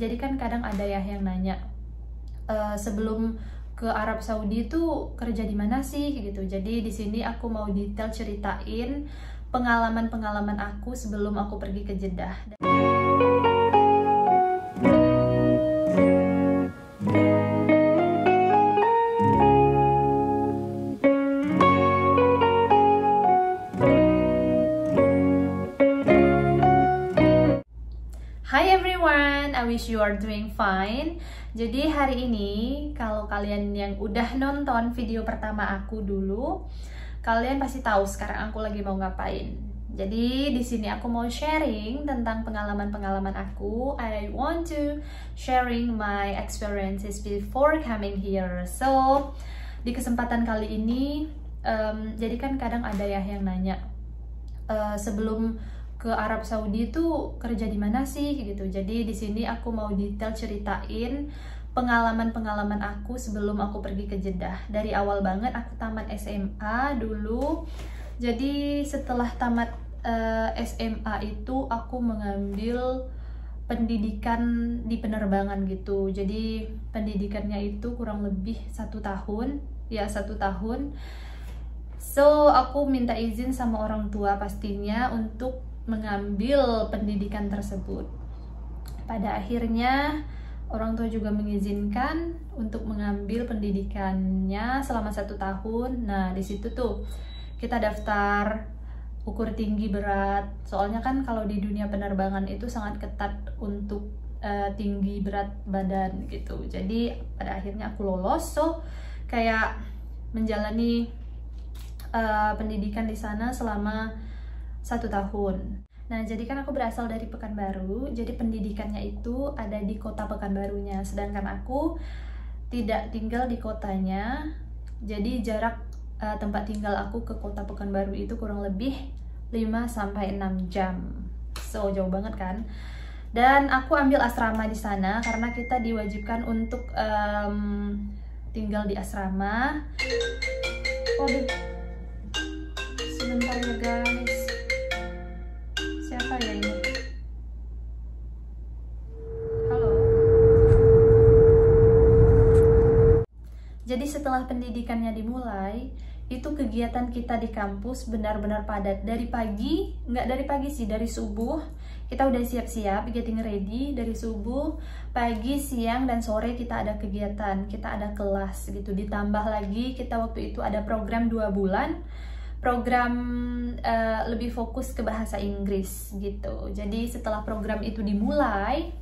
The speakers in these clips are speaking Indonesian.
Jadi kan kadang ada ya yang nanya, sebelum ke Arab Saudi itu kerja di mana sih gitu. Jadi di sini aku mau detail ceritain pengalaman-pengalaman aku sebelum aku pergi ke Jeddah. Hi everyone, I wish you are doing fine. Jadi hari ini kalau kalian yang udah nonton video pertama aku dulu, kalian pasti tahu sekarang aku lagi mau ngapain. Jadi di sini aku mau sharing tentang pengalaman-pengalaman aku. I want to sharing my experiences before coming here. So di kesempatan kali ini, jadi kan kadang ada ya yang nanya, sebelum ke Arab Saudi itu kerja di mana sih gitu. Jadi di sini aku mau detail ceritain pengalaman-pengalaman aku sebelum aku pergi ke Jeddah. Dari awal banget aku tamat SMA dulu. Jadi setelah tamat SMA itu aku mengambil pendidikan di penerbangan gitu. Jadi pendidikannya itu kurang lebih 1 tahun, ya 1 tahun. So aku minta izin sama orang tua pastinya untuk mengambil pendidikan tersebut. Pada akhirnya orang tua juga mengizinkan untuk mengambil pendidikannya selama 1 tahun. Nah di situ tuh kita daftar ukur tinggi berat. Soalnya kan kalau di dunia penerbangan itu sangat ketat untuk tinggi berat badan gitu. Jadi pada akhirnya aku lolos. So kayak menjalani pendidikan di sana selama 1 tahun. Nah, jadi kan aku berasal dari Pekanbaru, jadi pendidikannya itu ada di kota Pekanbarunya, sedangkan aku tidak tinggal di kotanya. Jadi jarak tempat tinggal aku ke kota Pekanbaru itu kurang lebih 5-6 jam. So, jauh banget kan? Dan aku ambil asrama di sana karena kita diwajibkan untuk tinggal di asrama. Waduh, sebentar ya guys. Siapa ya ini? Halo. Jadi setelah pendidikannya dimulai, itu kegiatan kita di kampus benar-benar padat. Dari pagi, nggak dari pagi sih, dari subuh kita udah siap-siap, getting ready. Dari subuh, pagi, siang, dan sore kita ada kegiatan, kita ada kelas gitu. Ditambah lagi kita waktu itu ada program 2 bulan, program lebih fokus ke bahasa Inggris gitu. Jadi setelah program itu dimulai,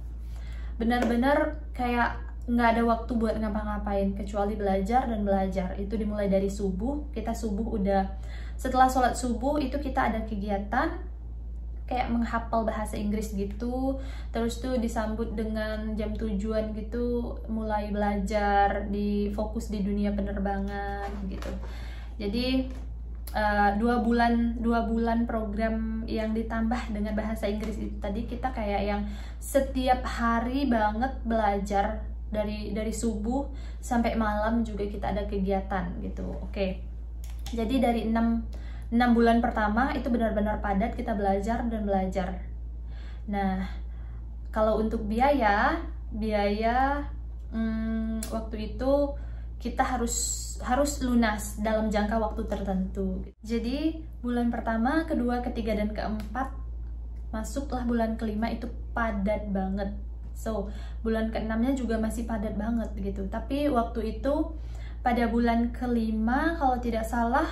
benar-benar kayak nggak ada waktu buat ngapa-ngapain kecuali belajar dan belajar. Itu dimulai dari subuh, kita subuh udah, setelah sholat subuh itu kita ada kegiatan kayak menghafal bahasa Inggris gitu. Terus tuh disambut dengan jam tujuan gitu, mulai belajar, di fokus di dunia penerbangan gitu. Jadi 2 bulan program yang ditambah dengan bahasa Inggris itu tadi, kita kayak yang setiap hari banget belajar, dari subuh sampai malam juga kita ada kegiatan gitu. Oke. Jadi dari 6 bulan pertama itu benar-benar padat, kita belajar dan belajar. Nah, kalau untuk biaya waktu itu kita harus lunas dalam jangka waktu tertentu. Jadi bulan pertama, kedua, ketiga, dan keempat, masuklah bulan kelima itu padat banget. So bulan keenamnya juga masih padat banget gitu. Tapi waktu itu pada bulan kelima kalau tidak salah,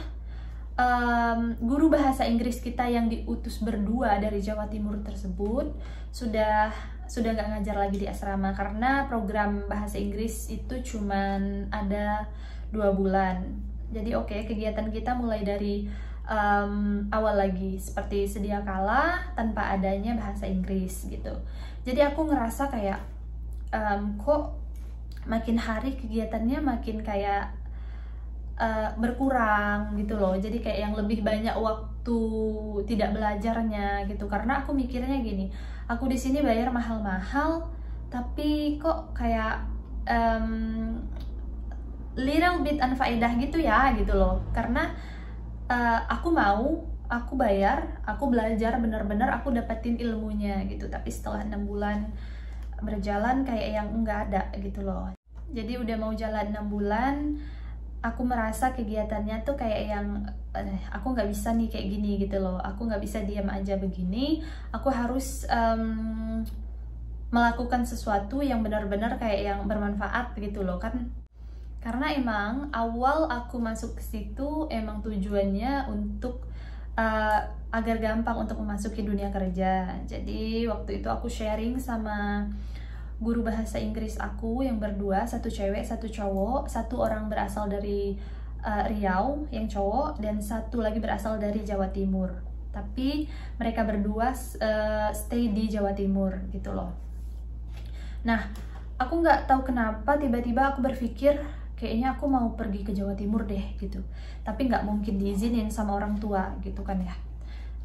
guru bahasa Inggris kita yang diutus berdua dari Jawa Timur tersebut sudah nggak ngajar lagi di asrama karena program bahasa Inggris itu cuman ada 2 bulan. Jadi oke, kegiatan kita mulai dari awal lagi seperti sedia kala tanpa adanya bahasa Inggris gitu. Jadi aku ngerasa kayak kok makin hari kegiatannya makin kayak berkurang gitu loh. Jadi kayak yang lebih banyak waktu tidak belajarnya gitu. Karena aku mikirnya gini, aku di sini bayar mahal-mahal, tapi kok kayak little bit unfaedah gitu ya gitu loh. Karena aku bayar, aku belajar benar-benar, aku dapetin ilmunya gitu. Tapi setelah 6 bulan berjalan kayak yang nggak ada gitu loh. Jadi udah mau jalan 6 bulan, aku merasa kegiatannya tuh kayak yang aku nggak bisa nih kayak gini gitu loh. Aku nggak bisa diam aja begini, aku harus melakukan sesuatu yang benar-benar kayak yang bermanfaat gitu loh kan. Karena emang awal aku masuk ke situ emang tujuannya untuk agar gampang untuk memasuki dunia kerja. Jadi waktu itu aku sharing sama guru bahasa Inggris aku yang berdua, satu cewek, satu cowok, satu orang berasal dari Riau yang cowok, dan satu lagi berasal dari Jawa Timur. Tapi mereka berdua stay di Jawa Timur gitu loh. Nah, aku nggak tahu kenapa tiba-tiba aku berpikir kayaknya aku mau pergi ke Jawa Timur deh gitu. Tapi nggak mungkin diizinin sama orang tua gitu kan ya.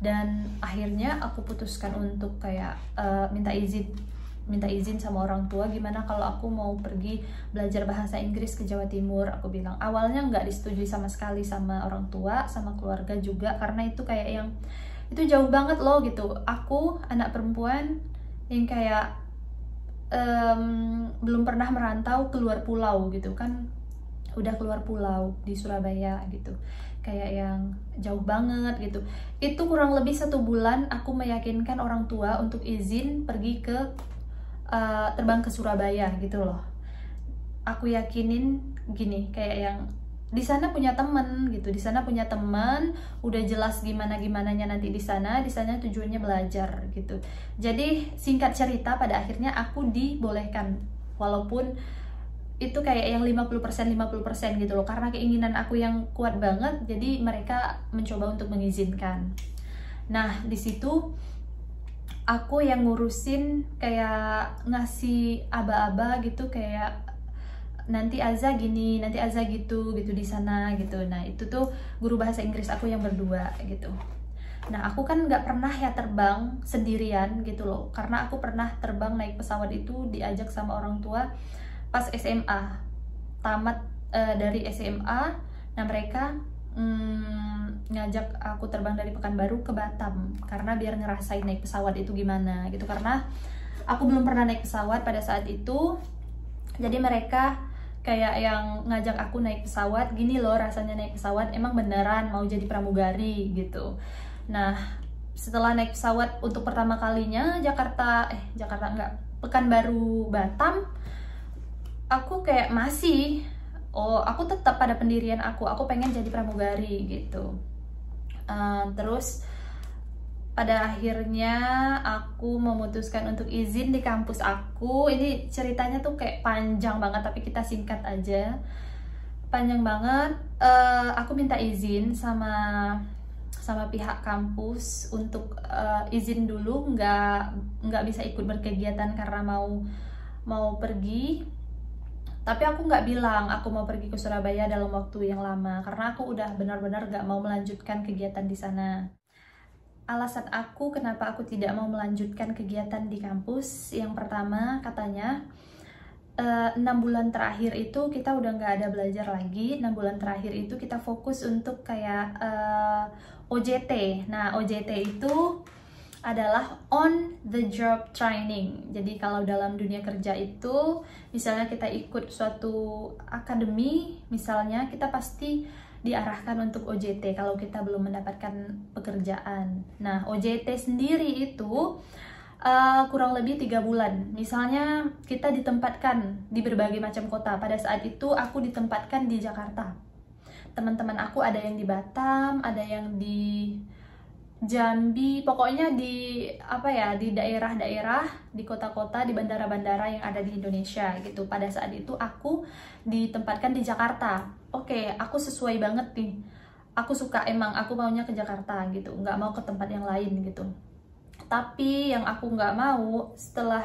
Dan akhirnya aku putuskan untuk kayak minta izin sama orang tua, gimana kalau aku mau pergi belajar bahasa Inggris ke Jawa Timur. Aku bilang awalnya nggak disetujui sama sekali sama orang tua, sama keluarga juga, karena itu kayak yang itu jauh banget loh gitu. Aku anak perempuan yang kayak belum pernah merantau keluar pulau gitu kan, udah keluar pulau di Surabaya gitu, kayak yang jauh banget gitu. Itu kurang lebih 1 bulan aku meyakinkan orang tua untuk izin pergi ke terbang ke Surabaya gitu loh. Aku yakinin gini, kayak yang di sana punya temen gitu, di sana punya teman, udah jelas gimananya nanti di sana tujuannya belajar gitu. Jadi singkat cerita pada akhirnya aku dibolehkan, walaupun itu kayak yang 50% gitu loh, karena keinginan aku yang kuat banget, jadi mereka mencoba untuk mengizinkan. Nah di situ aku yang ngurusin kayak ngasih aba-aba gitu, kayak nanti Aza gini, nanti Aza gitu di sana gitu. Nah itu tuh guru bahasa Inggris aku yang berdua gitu. Nah aku kan nggak pernah ya terbang sendirian gitu loh, karena aku pernah terbang naik pesawat itu diajak sama orang tua pas SMA, tamat dari SMA. Nah mereka ngajak aku terbang dari Pekanbaru ke Batam, karena biar ngerasain naik pesawat itu gimana gitu, karena aku belum pernah naik pesawat pada saat itu. Jadi mereka kayak yang ngajak aku naik pesawat, gini loh rasanya naik pesawat, emang beneran mau jadi pramugari gitu. Nah setelah naik pesawat untuk pertama kalinya Pekanbaru Batam, aku kayak aku tetap pada pendirian aku pengen jadi pramugari gitu. Terus pada akhirnya aku memutuskan untuk izin di kampus aku. Ini ceritanya tuh kayak panjang banget, tapi kita singkat aja. Panjang banget. Aku minta izin sama pihak kampus untuk izin dulu, nggak bisa ikut berkegiatan karena mau pergi. Tapi aku nggak bilang aku mau pergi ke Surabaya dalam waktu yang lama, karena aku udah benar-benar nggak mau melanjutkan kegiatan di sana. Alasan aku kenapa aku tidak mau melanjutkan kegiatan di kampus, yang pertama katanya 6 bulan terakhir itu kita udah nggak ada belajar lagi. 6 bulan terakhir itu kita fokus untuk kayak OJT. Nah OJT itu adalah on the job training. Jadi kalau dalam dunia kerja itu, misalnya kita ikut suatu akademi, misalnya kita pasti diarahkan untuk OJT kalau kita belum mendapatkan pekerjaan. Nah OJT sendiri itu kurang lebih 3 bulan. Misalnya kita ditempatkan di berbagai macam kota. Pada saat itu aku ditempatkan di Jakarta. Teman-teman aku ada yang di Batam, ada yang di Jambi, pokoknya di daerah-daerah, di kota-kota, di bandara-bandara yang ada di Indonesia gitu. Pada saat itu aku ditempatkan di Jakarta. Oke, aku sesuai banget nih. Aku suka, emang aku maunya ke Jakarta gitu, nggak mau ke tempat yang lain gitu. Tapi yang aku nggak mau, setelah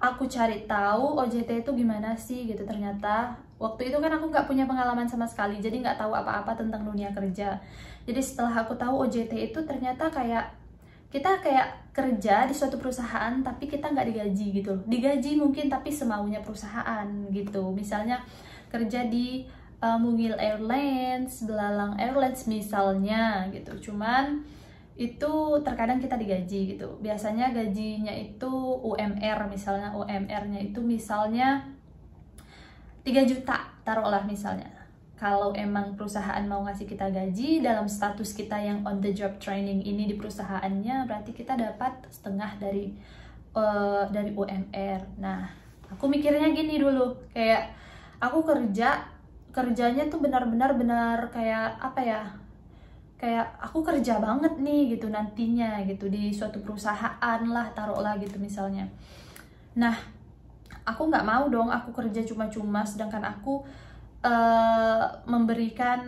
aku cari tahu OJT itu gimana sih gitu, ternyata waktu itu kan aku nggak punya pengalaman sama sekali, jadi nggak tahu apa-apa tentang dunia kerja. Jadi setelah aku tahu OJT itu ternyata kayak kita kayak kerja di suatu perusahaan tapi kita nggak digaji gitu. Digaji mungkin tapi semaunya perusahaan gitu. Misalnya kerja di Mungil Airlines, Belalang Airlines misalnya gitu. Cuman itu terkadang kita digaji gitu. Biasanya gajinya itu UMR, misalnya UMR-nya itu misalnya 3 juta, taruhlah misalnya. Kalau emang perusahaan mau ngasih kita gaji dalam status kita yang on the job training ini di perusahaannya, berarti kita dapat setengah dari UMR. Nah, aku mikirnya gini dulu, kayak aku kerjanya tuh benar-benar kayak apa ya, kayak aku kerja banget nih gitu nantinya gitu di suatu perusahaan lah, taruhlah gitu misalnya. Nah, aku nggak mau dong aku kerja cuma-cuma sedangkan aku memberikan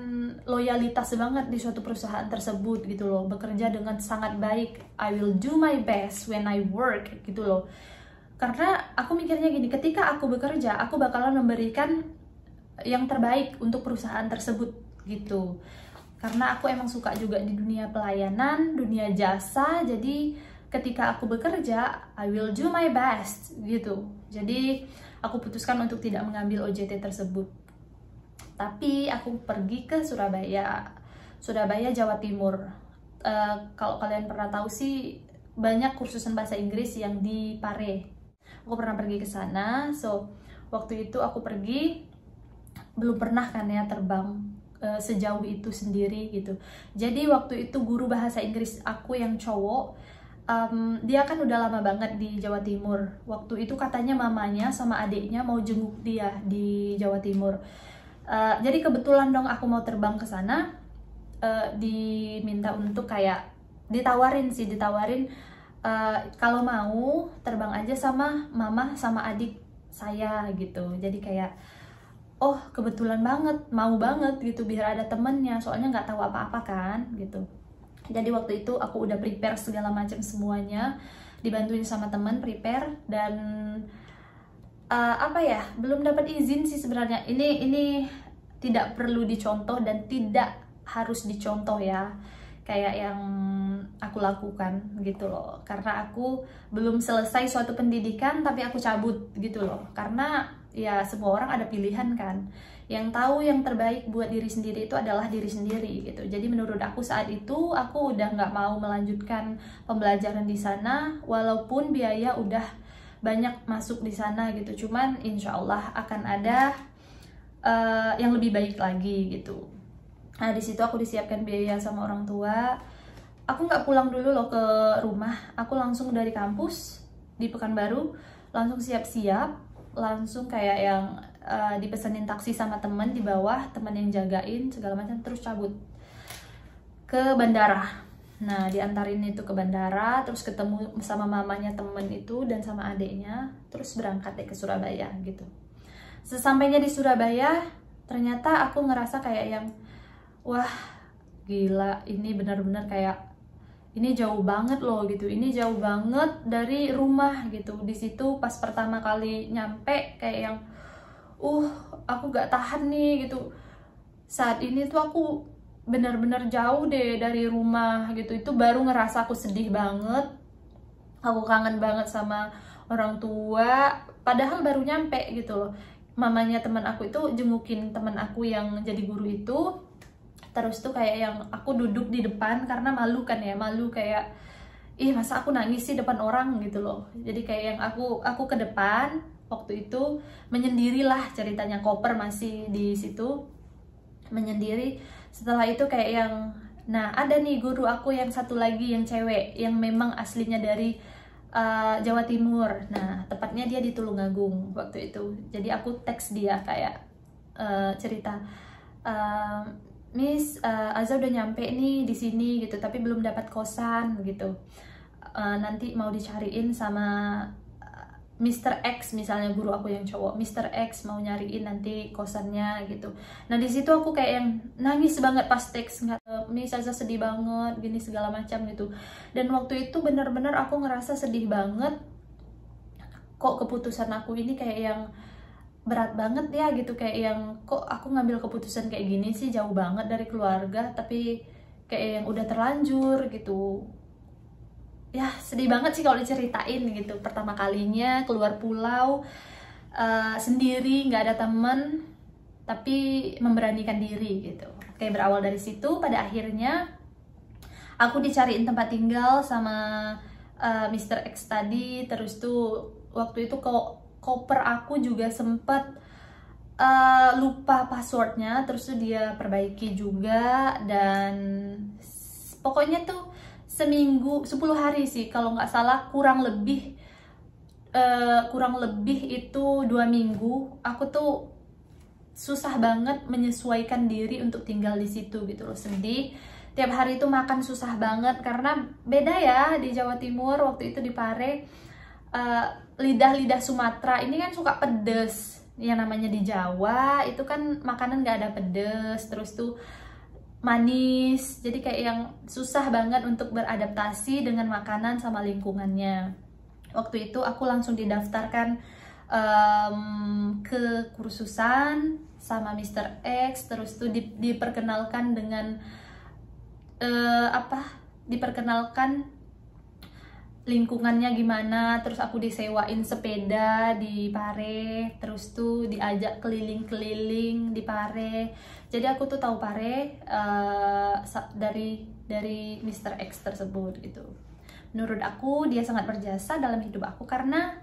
loyalitas banget di suatu perusahaan tersebut gitu loh, bekerja dengan sangat baik. I will do my best when I work gitu loh. Karena aku mikirnya gini, ketika aku bekerja, aku bakalan memberikan yang terbaik untuk perusahaan tersebut gitu. Karena aku emang suka juga di dunia pelayanan, dunia jasa, jadi ketika aku bekerja, I will do my best gitu. Jadi aku putuskan untuk tidak mengambil OJT tersebut. Tapi aku pergi ke Surabaya, Jawa Timur. Kalau kalian pernah tahu sih, banyak kursusan bahasa Inggris yang di Pare. Aku pernah pergi ke sana, so waktu itu aku pergi, belum pernah kan ya terbang sejauh itu sendiri gitu. Jadi waktu itu guru bahasa Inggris aku yang cowok, dia kan udah lama banget di Jawa Timur. Waktu itu katanya mamanya sama adiknya mau jenguk dia di Jawa Timur. Jadi kebetulan dong aku mau terbang ke sana, diminta untuk kayak ditawarin kalau mau terbang aja sama mama sama adik saya gitu. Jadi kayak oh kebetulan banget, mau banget gitu biar ada temennya, soalnya nggak tahu apa-apa kan gitu. Jadi waktu itu aku udah prepare segala macam semuanya, dibantuin sama temen prepare dan apa ya, belum dapat izin sih sebenarnya. Ini tidak perlu dicontoh dan tidak harus dicontoh ya, kayak yang aku lakukan gitu loh. Karena aku belum selesai suatu pendidikan tapi aku cabut gitu loh. Karena ya semua orang ada pilihan kan. Yang tahu yang terbaik buat diri sendiri itu adalah diri sendiri gitu. Jadi menurut aku saat itu aku udah nggak mau melanjutkan pembelajaran di sana, walaupun biaya udah banyak masuk di sana gitu. Cuman insya Allah akan ada yang lebih baik lagi gitu. Nah di situ aku disiapkan biaya sama orang tua. Aku nggak pulang dulu loh ke rumah. Aku langsung dari kampus di Pekanbaru langsung siap-siap, langsung kayak yang dipesenin taksi sama temen di bawah, temen yang jagain segala macam, terus cabut ke bandara. Nah diantarin itu ke bandara, terus ketemu sama mamanya temen itu dan sama adiknya, terus berangkat deh ke Surabaya gitu. Sesampainya di Surabaya, ternyata aku ngerasa kayak yang wah gila, ini benar-benar kayak ini jauh banget loh gitu, ini jauh banget dari rumah gitu. Di situ pas pertama kali nyampe kayak yang aku gak tahan nih gitu. Saat ini tuh aku benar-benar jauh deh dari rumah gitu. Itu baru ngerasa aku sedih banget, aku kangen banget sama orang tua, padahal baru nyampe gitu loh. Mamanya teman aku itu jengukin teman aku yang jadi guru itu, terus tuh kayak yang aku duduk di depan karena malu kan ya, malu kayak ih masa aku nangis sih depan orang gitu loh. Jadi kayak yang aku ke depan waktu itu menyendirilah ceritanya, koper masih di situ menyendiri. Setelah itu kayak yang nah ada nih guru aku yang satu lagi yang cewek yang memang aslinya dari Jawa Timur. Nah tepatnya dia di Tulungagung waktu itu. Jadi aku teks dia kayak cerita, Miss, Aza udah nyampe nih di sini gitu, tapi belum dapat kosan gitu. Nanti mau dicariin sama Mr. X misalnya, guru aku yang cowok, Mr. X mau nyariin nanti kosannya gitu. Nah di situ aku kayak yang nangis banget pas teks, Miss Aza sedih banget gini segala macam gitu. Dan waktu itu bener-bener aku ngerasa sedih banget, kok keputusan aku ini kayak yang berat banget ya gitu, kayak yang kok aku ngambil keputusan kayak gini sih, jauh banget dari keluarga tapi kayak yang udah terlanjur gitu. Ya sedih banget sih kalau diceritain gitu, pertama kalinya keluar pulau sendiri, nggak ada temen tapi memberanikan diri gitu. Kayak berawal dari situ, pada akhirnya Aku dicariin tempat tinggal sama Mr. X tadi. Terus tuh waktu itu koper aku juga sempet lupa passwordnya, terus tuh dia perbaiki juga. Dan pokoknya tuh seminggu, 10 hari sih kalau nggak salah, kurang lebih itu 2 minggu aku tuh susah banget menyesuaikan diri untuk tinggal di situ gitu loh. Sedih, tiap hari itu makan susah banget karena beda ya di Jawa Timur. Waktu itu di Pare, lidah Sumatera ini kan suka pedes. Yang namanya di Jawa itu kan makanan nggak ada pedes, terus tuh manis. Jadi kayak yang susah banget untuk beradaptasi dengan makanan sama lingkungannya. Waktu itu aku langsung didaftarkan ke kursusan sama Mr. X. Terus tuh diperkenalkan dengan diperkenalkan lingkungannya gimana. Terus aku disewain sepeda di Pare, terus tuh diajak keliling-keliling di Pare. Jadi aku tuh tahu Pare dari Mr. X tersebut gitu. Menurut aku dia sangat berjasa dalam hidup aku karena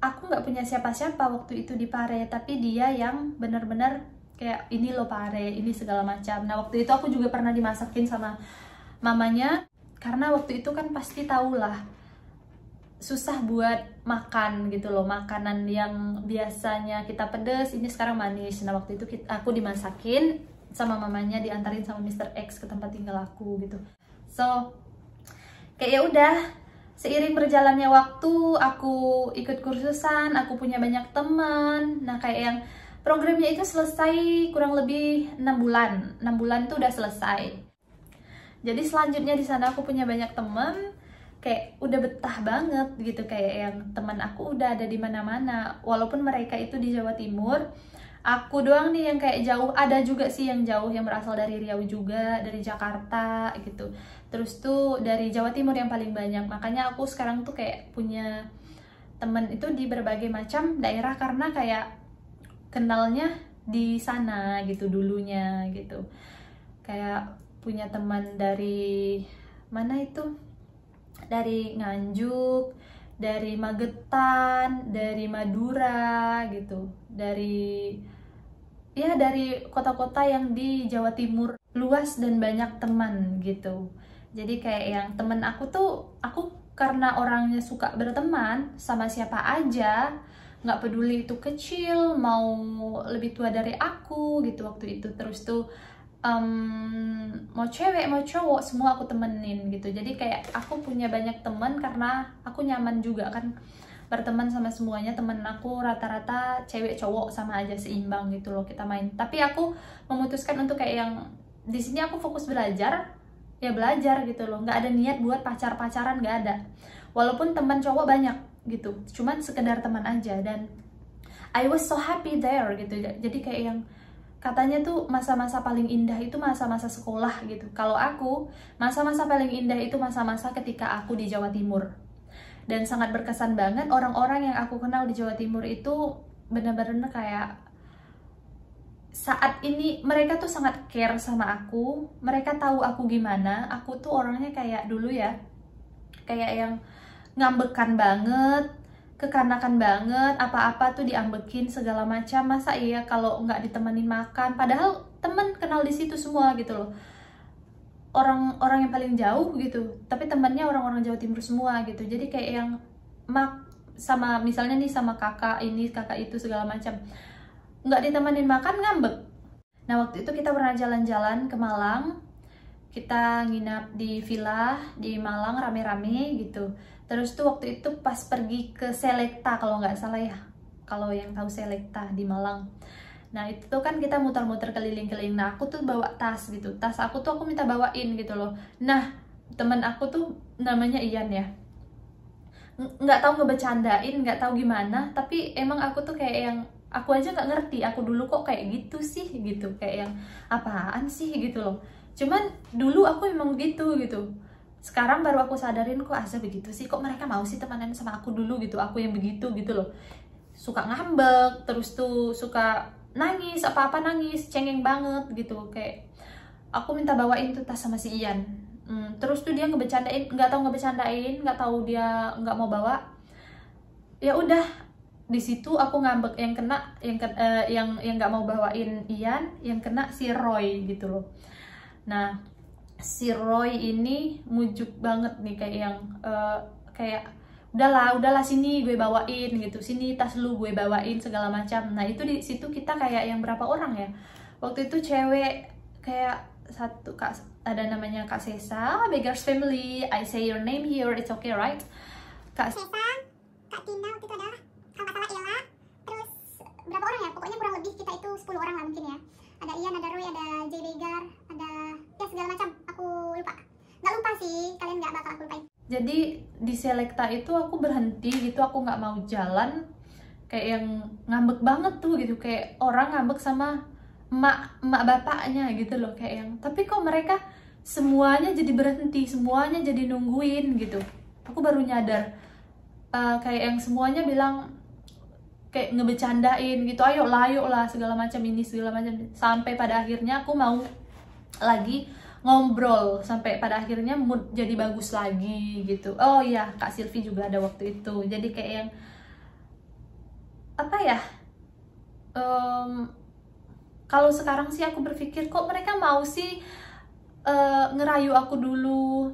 aku nggak punya siapa-siapa waktu itu di Pare, tapi dia yang benar-benar kayak ini loh Pare, ini segala macam. Nah waktu itu aku juga pernah dimasakin sama mamanya, karena waktu itu kan pasti tahulah susah buat makan gitu loh, makanan yang biasanya kita pedes ini sekarang manis. Nah waktu itu aku dimasakin sama mamanya, diantarin sama Mr. X ke tempat tinggal aku gitu. So kayak ya udah, seiring berjalannya waktu aku ikut kursusan, aku punya banyak teman. Nah kayak yang programnya itu selesai kurang lebih 6 bulan. 6 bulan itu udah selesai. Jadi selanjutnya di sana aku punya banyak teman, kayak udah betah banget gitu. Kayak yang teman aku udah ada di mana-mana, walaupun mereka itu di Jawa Timur. Aku doang nih yang kayak jauh. Ada juga sih yang jauh, yang berasal dari Riau juga, dari Jakarta gitu. Terus tuh dari Jawa Timur yang paling banyak. Makanya aku sekarang tuh kayak punya temen itu di berbagai macam daerah karena kayak kenalnya di sana gitu dulunya gitu. Kayak punya teman dari mana itu? Dari Nganjuk, dari Magetan, dari Madura gitu. Dari kota-kota yang di Jawa Timur, luas dan banyak teman gitu. Jadi kayak yang temen aku tuh, aku karena orangnya suka berteman sama siapa aja, nggak peduli itu kecil mau lebih tua dari aku gitu waktu itu. Terus tuh mau cewek mau cowok semua aku temenin gitu. Jadi kayak aku punya banyak teman karena aku nyaman juga kan berteman sama semuanya. Temen aku rata-rata cewek cowok sama aja, seimbang gitu loh kita main. Tapi aku memutuskan untuk kayak yang di sini aku fokus belajar, ya belajar gitu loh, nggak ada niat buat pacaran nggak ada. Walaupun teman cowok banyak gitu, cuman sekedar teman aja. Dan I was so happy there gitu. Jadi kayak yang katanya tuh masa-masa paling indah itu masa-masa sekolah gitu. Kalau aku, masa-masa paling indah itu masa-masa ketika aku di Jawa Timur. Dan sangat berkesan banget, orang-orang yang aku kenal di Jawa Timur itu benar-benar kayak saat ini mereka tuh sangat care sama aku. Mereka tahu aku gimana. Aku tuh orangnya kayak dulu ya, kayak yang ngambekan banget, kekanakan banget, apa-apa tuh diambekin segala macam. Masa iya kalau nggak ditemenin makan, padahal temen kenal di situ semua gitu loh, orang-orang yang paling jauh gitu, tapi temennya orang-orang Jawa Timur semua gitu. Jadi kayak yang sama misalnya nih sama kakak ini kakak itu segala macam, nggak ditemenin makan ngambek. Nah waktu itu kita pernah jalan-jalan ke Malang, kita nginap di villa di Malang rame-rame gitu. Terus tuh waktu itu pas pergi ke Selecta kalau nggak salah ya, kalau yang tahu Selecta di Malang. Nah itu tuh kan kita muter-muter keliling-keliling. Nah aku tuh bawa tas gitu, tas aku tuh aku minta bawain gitu loh. Nah temen aku tuh namanya Ian ya, nggak tahu ngebecandain, nggak tahu gimana, tapi emang aku tuh kayak yang aku aja nggak ngerti, aku dulu kok kayak gitu sih gitu, kayak yang apaan sih gitu loh. Cuman dulu aku emang gitu. Sekarang baru aku sadarin kok Asa begitu sih, kok mereka mau sih temenan sama aku dulu gitu, aku yang begitu gitu loh. Suka ngambek, terus tuh suka nangis, apa-apa nangis, cengeng banget gitu. Kayak aku minta bawain tuh tas sama si Ian. Terus tuh dia ngebecandain, nggak tahu dia nggak mau bawa. Ya udah, di situ aku ngambek, yang kena yang nggak mau bawain Ian, yang kena si Roy gitu loh. Nah, si Roy ini mujuk banget nih, kayak yang kayak udahlah sini gue bawain gitu, sini tas lu gue bawain segala macam. Nah itu di situ kita kayak yang berapa orang ya waktu itu, cewek kayak satu, kak, ada namanya Kak Sesa, Beggars Family, I say your name here, it's okay right? Kak Sesa, Kak Tina waktu itu adalah, kalau nggak salah Ella, terus berapa orang ya, pokoknya kurang lebih kita itu 10 orang lah mungkin ya. Ada Ian, ada Roy, ada Jay Begar, ada ya segala macam, aku lupa. Nggak lupa sih, kalian nggak bakal aku lupain. Jadi di Selecta itu aku berhenti gitu, aku nggak mau jalan, kayak yang ngambek banget tuh gitu, kayak orang ngambek sama emak bapaknya gitu loh, kayak yang, tapi kok mereka semuanya jadi berhenti, semuanya jadi nungguin gitu. Aku baru nyadar, kayak yang semuanya bilang kayak ngebecandain gitu, ayo lah segala macam ini segala macam, sampai pada akhirnya aku mau lagi ngobrol, sampai pada akhirnya mood jadi bagus lagi gitu. Oh iya, Kak Silvi juga ada waktu itu. Jadi kayak yang apa ya, kalau sekarang sih aku berpikir, kok mereka mau sih ngerayu aku dulu,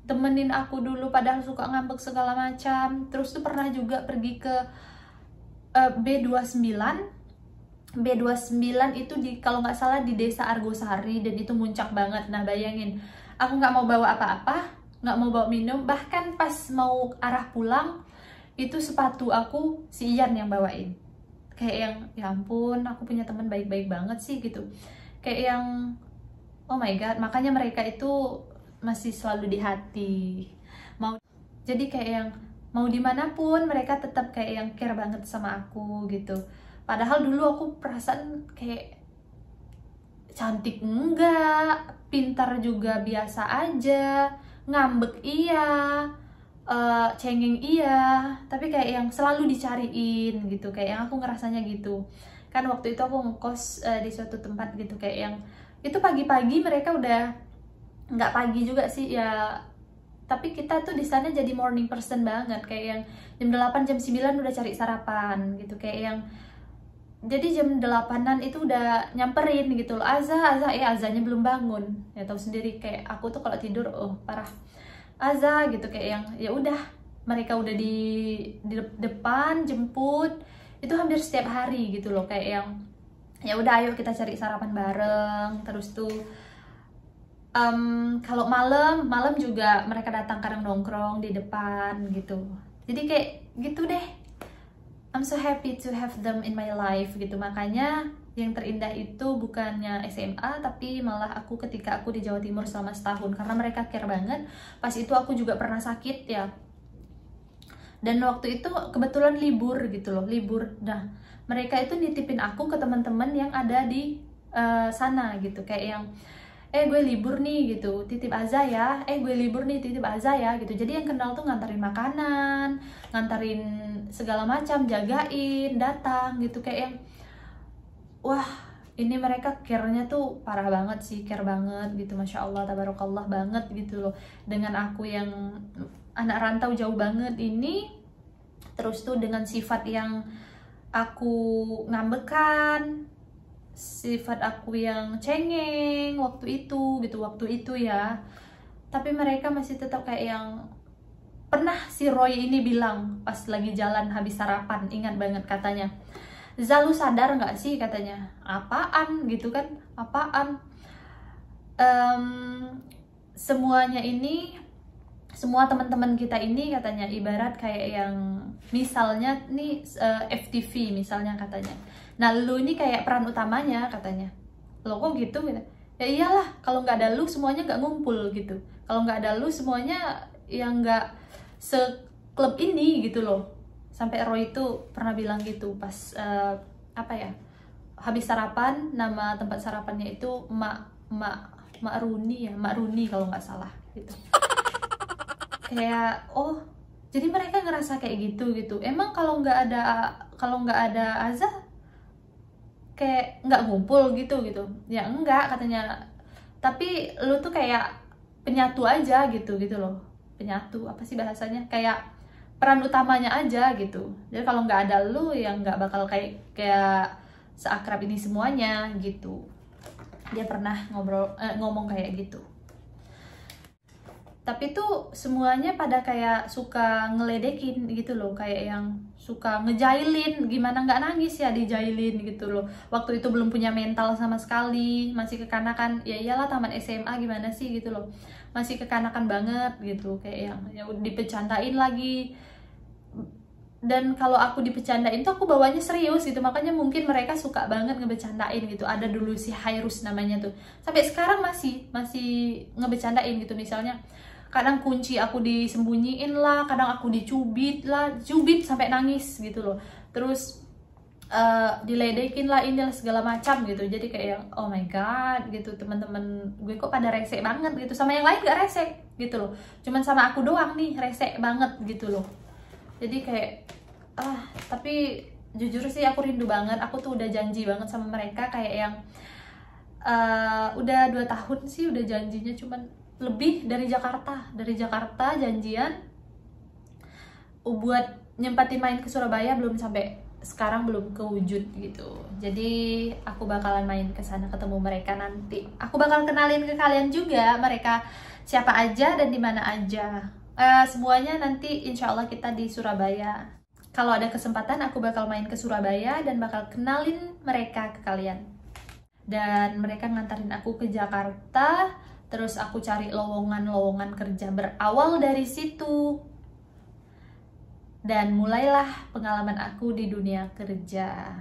temenin aku dulu, padahal suka ngambek segala macam. Terus tuh pernah juga pergi ke B29 itu kalau nggak salah di desa Argosari, dan itu muncak banget. Nah bayangin, aku nggak mau bawa apa-apa, nggak mau bawa minum, bahkan pas mau arah pulang itu sepatu aku si Ian yang bawain. Kayak yang, ya ampun, aku punya teman baik-baik banget sih gitu. Kayak yang, oh my god, makanya mereka itu masih selalu di hati. Jadi kayak yang mau dimanapun mereka tetap kayak yang care banget sama aku gitu. Padahal dulu aku perasaan kayak cantik enggak, pintar juga biasa aja, ngambek iya, cengeng iya, tapi kayak yang selalu dicariin gitu, kayak yang aku ngerasanya gitu. Kan waktu itu aku ngekos di suatu tempat gitu, kayak yang itu pagi-pagi mereka udah, nggak pagi juga sih ya, tapi kita tuh di sana jadi morning person banget, kayak yang jam 8 jam 9 udah cari sarapan gitu, kayak yang jadi jam 8-an itu udah nyamperin gitu loh, azanya belum bangun. Ya tahu sendiri, kayak aku tuh kalau tidur parah, gitu, kayak yang ya udah, mereka udah di depan jemput, itu hampir setiap hari gitu loh, kayak yang ya udah ayo kita cari sarapan bareng. Terus tuh kalau malam juga mereka datang, kadang nongkrong di depan gitu. Jadi kayak gitu deh, I'm so happy to have them in my life gitu. Makanya yang terindah itu bukannya SMA, tapi malah aku ketika aku di Jawa Timur selama setahun, karena mereka care banget. Pas itu aku juga pernah sakit ya, dan waktu itu kebetulan libur gitu loh, libur. Nah mereka itu nitipin aku ke teman-teman yang ada di sana gitu, kayak yang gue libur nih gitu, titip Aza ya, gue libur nih, titip Aza ya gitu. Jadi yang kenal tuh nganterin makanan, nganterin segala macam, jagain, datang gitu, kayak yang wah, ini mereka care-nya tuh parah banget sih, care banget gitu, Masya Allah, tabarakallah banget gitu loh. Dengan aku yang anak rantau jauh banget ini, terus tuh dengan sifat yang aku ngambekan, sifat aku yang cengeng waktu itu ya, tapi mereka masih tetap kayak yang, pernah si Roy ini bilang pas lagi jalan habis sarapan, ingat banget, katanya, Zalu sadar nggak sih, katanya, apaan gitu kan, apaan, semuanya ini, semua teman-teman kita ini, katanya, ibarat kayak yang misalnya nih FTV misalnya, katanya. Nah lu ini kayak peran utamanya, katanya. Lo kok gitu? Ya iyalah, kalau nggak ada lu semuanya nggak ngumpul gitu. Kalau nggak ada lu semuanya yang nggak seklub ini gitu loh. Sampai Roy itu pernah bilang gitu pas apa ya, habis sarapan, nama tempat sarapannya itu Mak Runi ya, Mak Runi kalau nggak salah gitu. Kayak oh, jadi mereka ngerasa kayak gitu. Emang kalau nggak ada Azza kayak nggak ngumpul gitu. Ya enggak, katanya, tapi lu tuh kayak penyatu aja gitu loh. Penyatu, apa sih bahasanya, kayak peran utamanya aja gitu. Jadi kalau nggak ada lu yang nggak bakal kayak seakrab ini semuanya gitu. Dia pernah ngomong kayak gitu. Tapi tuh semuanya pada kayak suka ngeledekin gitu loh, kayak yang suka ngejailin. Gimana nggak nangis ya dijailin gitu loh. Waktu itu belum punya mental sama sekali, masih kekanakan. Ya iyalah taman SMA, gimana sih gitu loh, masih kekanakan banget gitu, kayak yang ya dipecandain lagi. Dan kalau aku dipecandain tuh aku bawanya serius gitu, makanya mungkin mereka suka banget ngebecandain gitu. Ada dulu si Hairus namanya tuh, sampai sekarang masih ngebecandain gitu. Misalnya kadang kunci aku disembunyiin lah, kadang aku dicubit sampai nangis gitu loh. Terus diledekin lah, inilah segala macam gitu. Jadi kayak yang oh my god gitu, teman-teman gue kok pada rese banget gitu. Sama yang lain gak rese gitu loh, cuman sama aku doang nih rese banget gitu loh. Jadi kayak tapi jujur sih aku rindu banget. Aku tuh udah janji banget sama mereka, kayak yang udah 2 tahun sih udah janjinya, cuman lebih dari Jakarta janjian buat nyempatin main ke Surabaya, belum sampai sekarang, belum kewujud gitu. Jadi aku bakalan main ke sana, ketemu mereka nanti. Aku bakal kenalin ke kalian juga mereka siapa aja dan di mana aja. Semuanya nanti insya Allah kita di Surabaya. Kalau ada kesempatan aku bakal main ke Surabaya dan bakal kenalin mereka ke kalian. Dan mereka ngantarin aku ke Jakarta, terus aku cari lowongan kerja berawal dari situ. Dan mulailah pengalaman aku di dunia kerja.